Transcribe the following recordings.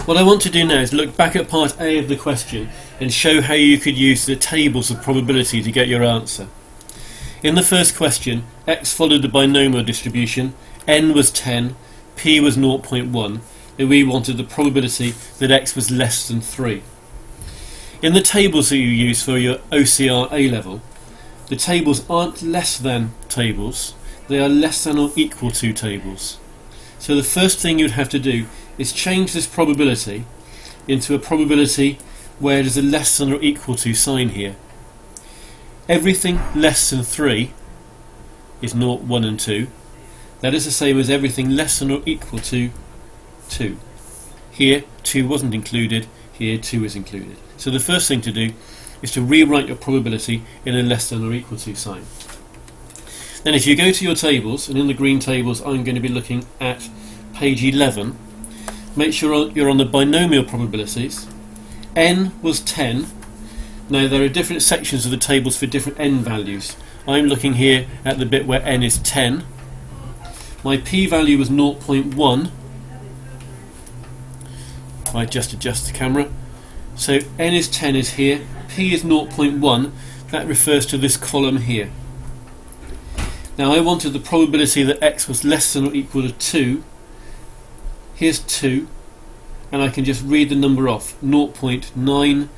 What I want to do now is look back at part A of the question and show how you could use the tables of probability to get your answer. In the first question, x followed the binomial distribution, n was 10, p was 0.1, and we wanted the probability that x was less than 3. In the tables that you use for your OCR A-level, the tables aren't less than tables, they are less than or equal to tables. So the first thing you'd have to do is change this probability into a probability where there's a less than or equal to sign here. Everything less than 3 is 0, 1 and 2. That is the same as everything less than or equal to 2. Here 2 wasn't included, here 2 is included. So the first thing to do is to rewrite your probability in a less than or equal to sign. Then if you go to your tables, and in the green tables I'm going to be looking at page 11, make sure you're on the binomial probabilities. N was 10. Now there are different sections of the tables for different n values. I'm looking here at the bit where n is 10. My p-value was 0.1. If I just adjust the camera. So n is 10 is here, p is 0.1, that refers to this column here. Now I wanted the probability that x was less than or equal to 2. Here's 2, and I can just read the number off, 0.9298.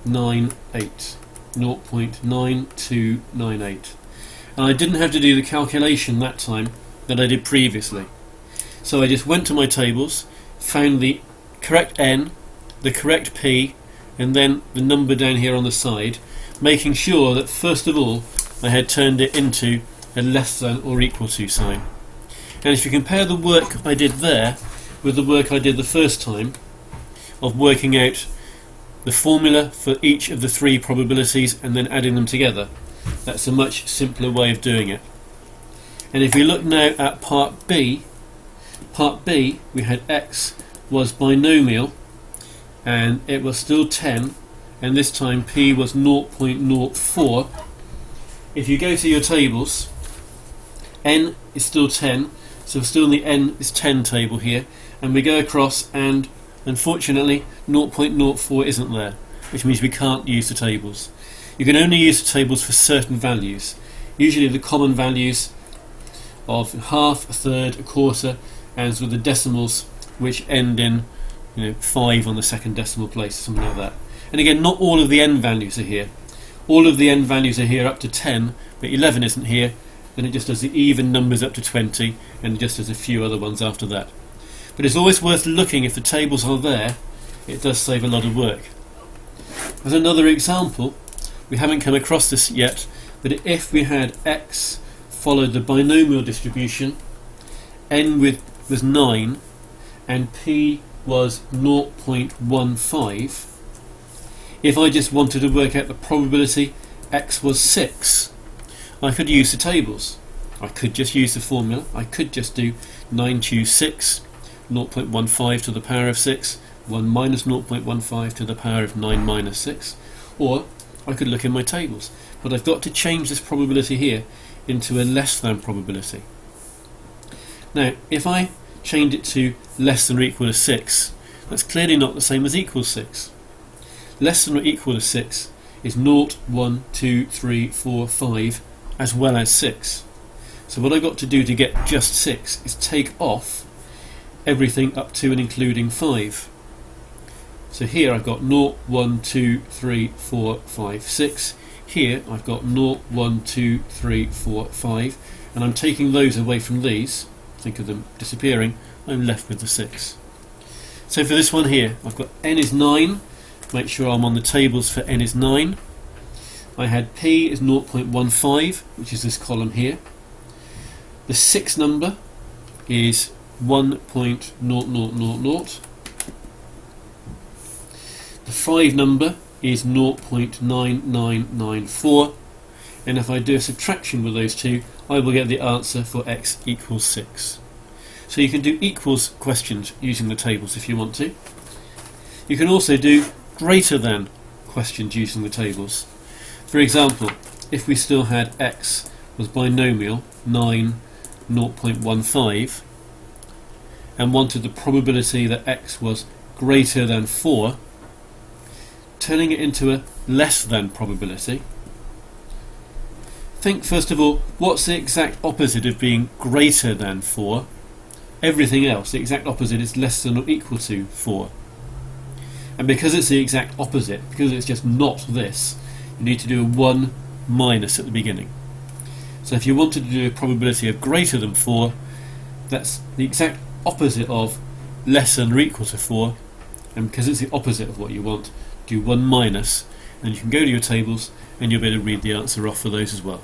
0.9298. And I didn't have to do the calculation that time that I did previously. So I just went to my tables, found the correct n, the correct p, and then the number down here on the side, making sure that first of all I had turned it into a less than or equal to sign. And if you compare the work I did there with the work I did the first time of working out the formula for each of the 3 probabilities and then adding them together, that's a much simpler way of doing it. And if we look now at part B we had x was binomial and it was still 10, and this time p was 0.04. If you go to your tables, n is still 10, so we're still in the n is 10 table here, and we go across and unfortunately 0.04 isn't there, which means we can't use the tables. You can only use the tables for certain values, usually the common values of half, a third, a quarter, and with the decimals which end in 5 on the second decimal place, something like that. And again, not all of the n values are here. All of the n values are here up to 10, but 11 isn't here. Then it just does the even numbers up to 20, and just does a few other ones after that. But it's always worth looking if the tables are there. It does save a lot of work. As another example, we haven't come across this yet, but if we had x followed the binomial distribution, n was 9, and p was 0.15, if I just wanted to work out the probability x was 6, I could use the tables. I could just use the formula. I could just do 9 choose 6, 0.15 to the power of 6, 1 minus 0.15 to the power of 9 minus 6, or I could look in my tables. But I've got to change this probability here into a less than probability. Now if I change it to less than or equal to 6, that's clearly not the same as equals 6. Less than or equal to 6 is 0, 1, 2, 3, 4, 5 as well as 6. So what I've got to do to get just 6 is take off everything up to and including 5. So here I've got 0, 1, 2, 3, 4, 5, 6. Here I've got 0, 1, 2, 3, 4, 5, and I'm taking those away from these. Think of them disappearing. I'm left with the 6. So for this one here, I've got n is 9. Make sure I'm on the tables for n is 9. I had p is 0.15, which is this column here. The 6 number is 1.0000. The 5 number is 0.9994, and if I do a subtraction with those two, I will get the answer for x equals 6. So you can do equals questions using the tables if you want to. You can also do greater than questions using the tables. For example, if we still had x was binomial 9, 0.15, and wanted the probability that x was greater than 4, turning it into a less than probability, think first of all, what's the exact opposite of being greater than 4? Everything else, the exact opposite is less than or equal to 4. And because it's the exact opposite, because it's just not this, you need to do a 1 minus at the beginning. So if you wanted to do a probability of greater than 4, that's the exact opposite of less than or equal to 4, and because it's the opposite of what you want, do 1 minus, and you can go to your tables and you'll be able to read the answer off for those as well.